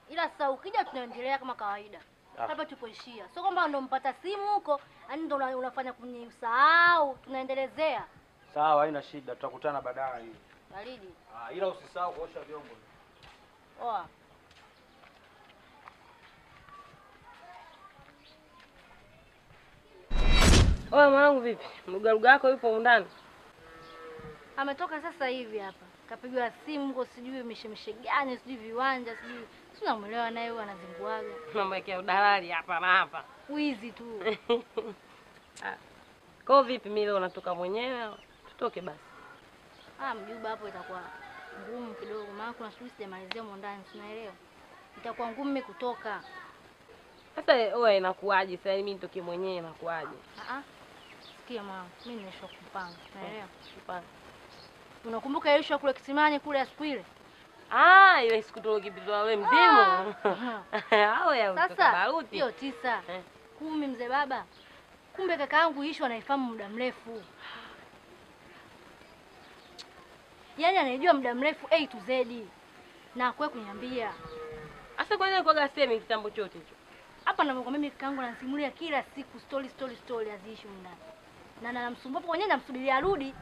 Ila sasa ukija tunaendelea kama kawaida. Hapa tupoishia. Sio kwamba ndo mpata simu huko, yani ndo unafanya kunisahau, tunaendelezea. Sawa, haina shida, tutakutana baadaye. Baridi. Ila usisahau kuosha vyombo. Poa. Oya mwanangu vipi? Mlugaluga yako yupo ndani? Ametoka sasa hivi hapa. Kapigwa simu huko sijui mishemishe gani, sijui viwanja, sijui. Sina muelewa naye huyo anazinguaga. Mambo ya udalali hapa na hapa. Wizi tu. Kwa vipi mimi leo unatoka mwenyewe? Tutoke basi. Mjuba hapo itakuwa ngumu kidogo maana kuna shughuli sijamalizia huko ndani, unaelewa? Itakuwa ngumu mimi kutoka. Sasa wewe inakuaje sasa mimi nitoke mwenyewe inakuaje? Sikia mama, mimi nimesha kupanga, unaelewa? Kupanga. Unakumbuka ile kule Kisimani kule siku ile? Ile siku tulokipizwa wewe mzimu. Hao ya sasa baruti. Hiyo 9. 10 mzee baba. Kumbe kaka yangu Ishu anaifahamu muda mrefu. Yaani anajua muda mrefu A to Z. Na akwe kuniambia. Sasa kwa nini kwa gasemi kitambo chote hicho? Hapa ninakwambia mimi kaka yangu anasimulia kila siku story aziishi ndani. Na namsumbua kwa nini namsubiria arudi.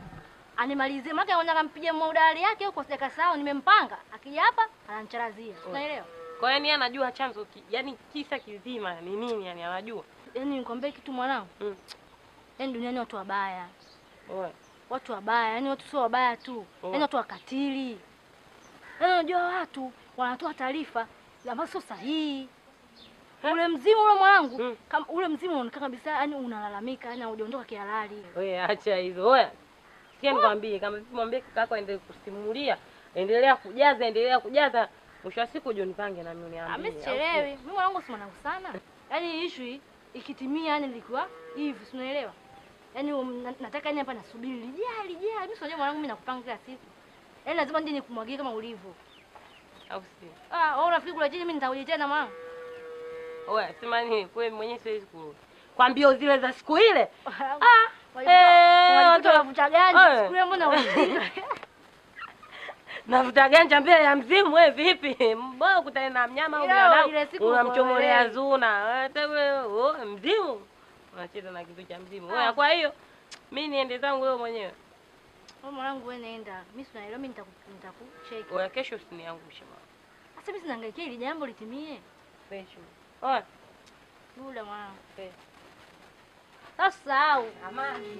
Animalizie maana anaanza kumpigia modali yake huko sijakasahau nimempanga. Akija hapa ananicharazia. Unaelewa? Kwa hiyo anajua chanzo yani kisa kizima ni nini yani anajua. Yaani nikwambie kitu mwanangu. Yaani duniani watu wabaya. Watu wabaya, yaani watu sio wabaya tu. Yaani watu wakatili. Yaani unajua watu wanatoa taarifa ambazo sio sahihi. Ule mzimu ule mwanangu, kama ule mzimu unaonekana kabisa yani unalalamika, yani hujaondoka kihalali. Wewe acha hizo. Wewe sikia nikwambie kama vipi mwambie kaka yako aendelee kusimulia, endelea kujaza. Mwisho wa siku unipange na mimi niambie. Mimi sichelewi. Mimi mwanangu si mwanangu sana. Yaani issue ikitimia yani nilikuwa hivi, si unaelewa? Yaani nataka yani hapa nasubiri lijali. Mimi sio mwanangu mimi nakupanga kila siku. Yaani lazima ndini kumwagia kama ulivyo. Au si? Wewe unafikiri kula chini mimi nitakuja tena mwanangu? Oya, sema nini? Kwa mwenyewe siwezi kurudi. Kwa mbio zile za siku ile. Watu wanavuta ganja siku ile mbona unajua? Navuta ganja mbele ya mzimu wewe vipi? Mbona kutana na mnyama au binadamu? Unamchomolea zuna. Wewe mzimu. Unacheza na kitu cha mzimu. Wewe kwa hiyo mimi niende zangu wewe mwenyewe. Wewe mwanangu wewe nenda. Mimi sinaelewa mimi nitakucheki. Oya kesho usiniangushe mama. Sasa mimi sinaangaikia ili jambo litimie. Kesho. Oya. Yule mwanangu. Sasa au amani.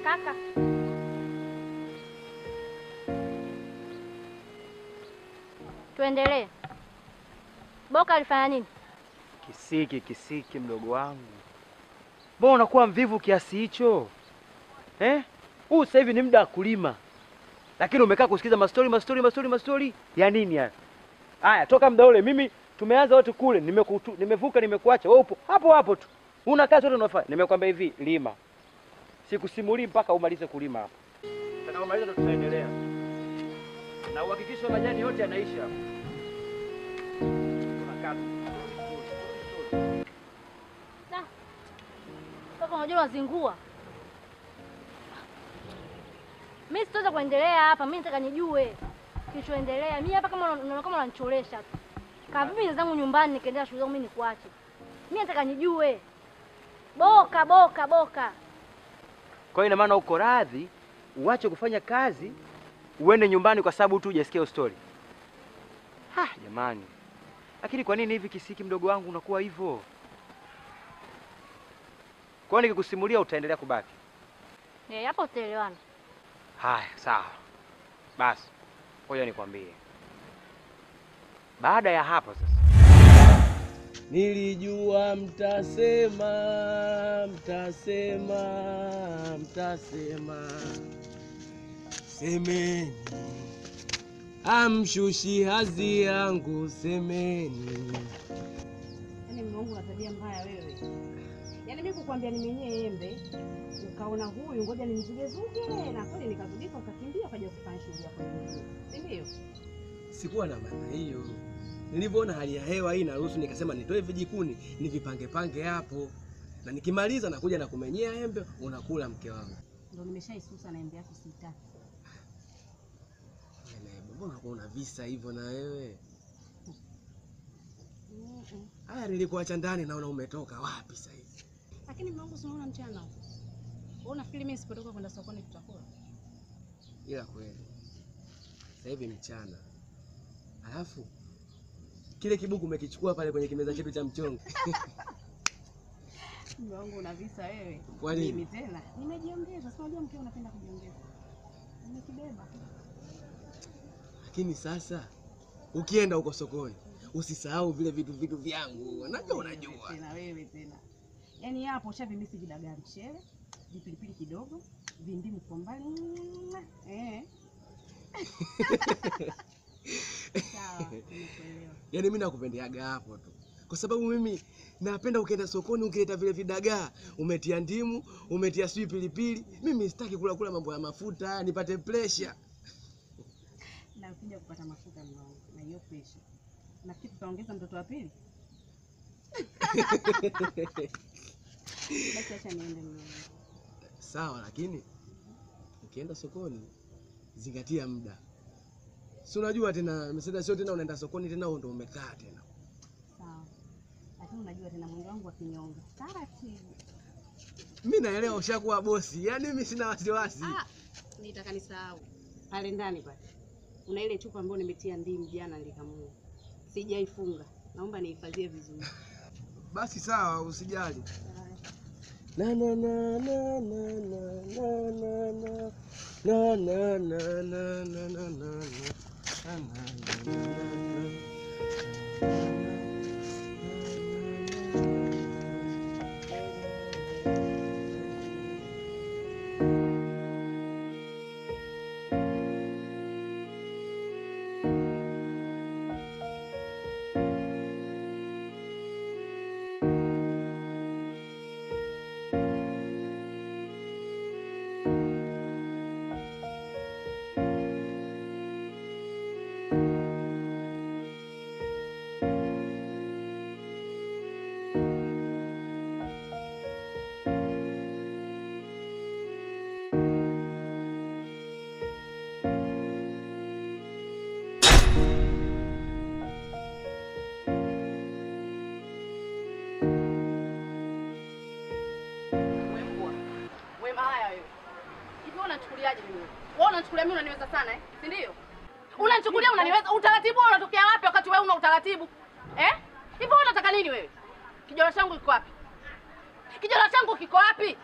Kaka. Tuendelee. Boka alifanya nini? Kisiki mdogo wangu. Mbona unakuwa mvivu kiasi hicho? Huu sasa hivi ni muda wa kulima. Lakini umekaa kusikiza mastori ya nini haya? Haya, toka muda ule mimi tumeanza wote kule, nimevuka nimekuacha. Wewe upo hapo tu. Una kazi yote unafanya. Nimekwambia hivi, lima. Sikusimulii mpaka umalize kulima hapo. Utakapomaliza ndo tutaendelea. Na uhakikishe majani yote yanaisha hapo. Tunakata. Kaka unajua wazingua. Mimi sitaweza kuendelea hapa. Mimi nataka nijue kilichoendelea. Mimi hapa kama unanicholesha tu. Kama vipi zangu nyumbani nikaendelea shughuli zangu mimi nikuache. Mimi nataka nijue. Boka. Kwa hiyo ina maana uko radhi uache kufanya kazi uende nyumbani kwa sababu tu hujasikia story. Jamani. Lakini kwa nini hivi kisiki mdogo wangu unakuwa hivyo? Kwa nini nikikusimulia utaendelea kubaki? Hapo utaelewana. Haya, sawa. Basi, ngoja nikwambie. Baada ya hapo sasa. Nilijua mtasema. Semeni. Amshushi hazi yangu semeni. Yaani mume wangu una tabia mbaya wewe. Yaani mimi kukwambia nimenyee embe, ukaona huyu ngoja nimzugezuge na kweli nikazugika ukakimbia ukaja kufanya shughuli yako nyingine. Si ndio? Sikuwa na maana hiyo. Nilivyoona hali ya hewa hii inaruhusu nikasema nitoe vijikuni, nivipange hapo. Na nikimaliza nakuja na kumenyea embe unakula mke wangu. Ndio nimeshaisusa na embe yako sitaki. Mbona una visa hivyo na wewe? Haya nilikuacha ndani naona umetoka wapi sasa hivi? Lakini mwanangu si unaona mchana huko. Wewe unafikiri mimi sipotoka kwenda sokoni tutakula? Ila kweli. Sasa hivi mchana. Alafu kile kibuku umekichukua pale kwenye kimeza chetu cha mchongo. Mwanangu una visa wewe. Kwa nini? Mimi tena nimejiongeza, si unajua mkeo unapenda kujiongeza. Nimekibeba. Lakini sasa ukienda huko sokoni usisahau vile vitu vyangu. Unajua. Tena wewe tena. Yaani hapo ushavimisi vidagaa mchele, vipilipili kidogo, vindimu kwa mbali. Sawa, nimekuelewa. Yaani mimi nakupendeaga hapo tu. Kwa sababu mimi napenda ukienda sokoni ukileta vile vidagaa, umetia ndimu, umetia sui pilipili. Mimi sitaki kula mambo ya mafuta, nipate pressure. Na ukija kupata mafuta mwanangu na hiyo pesha. Na kitu tutaongeza mtoto wa pili. Basi acha niende mwanangu. Sawa, lakini ukienda sokoni zingatia muda. Si unajua tena msida sio tena unaenda sokoni tena ndio umekaa tena. Sawa. Lakini unajua tena mwendo wangu wa kinyonga. Taratibu. Mimi naelewa ushakuwa bosi. Yaani mimi sina wasiwasi. Nitaka nisahau. Pale ndani pale. Una ile chupa ambayo nimetia ndimu jana nilikamua. Sijaifunga. Naomba nihifadhie vizuri. Basi sawa, usijali. Na na na na na na na na na na na na na. Unachukuliaje mimi? Wewe unachukulia mimi unaniweza sana si ndio? Unanichukulia unaniweza, utaratibu unatokea wapi wakati wewe una utaratibu? Hivyo unataka nini wewe? Kijana changu kiko wapi? Kijana changu kiko wapi?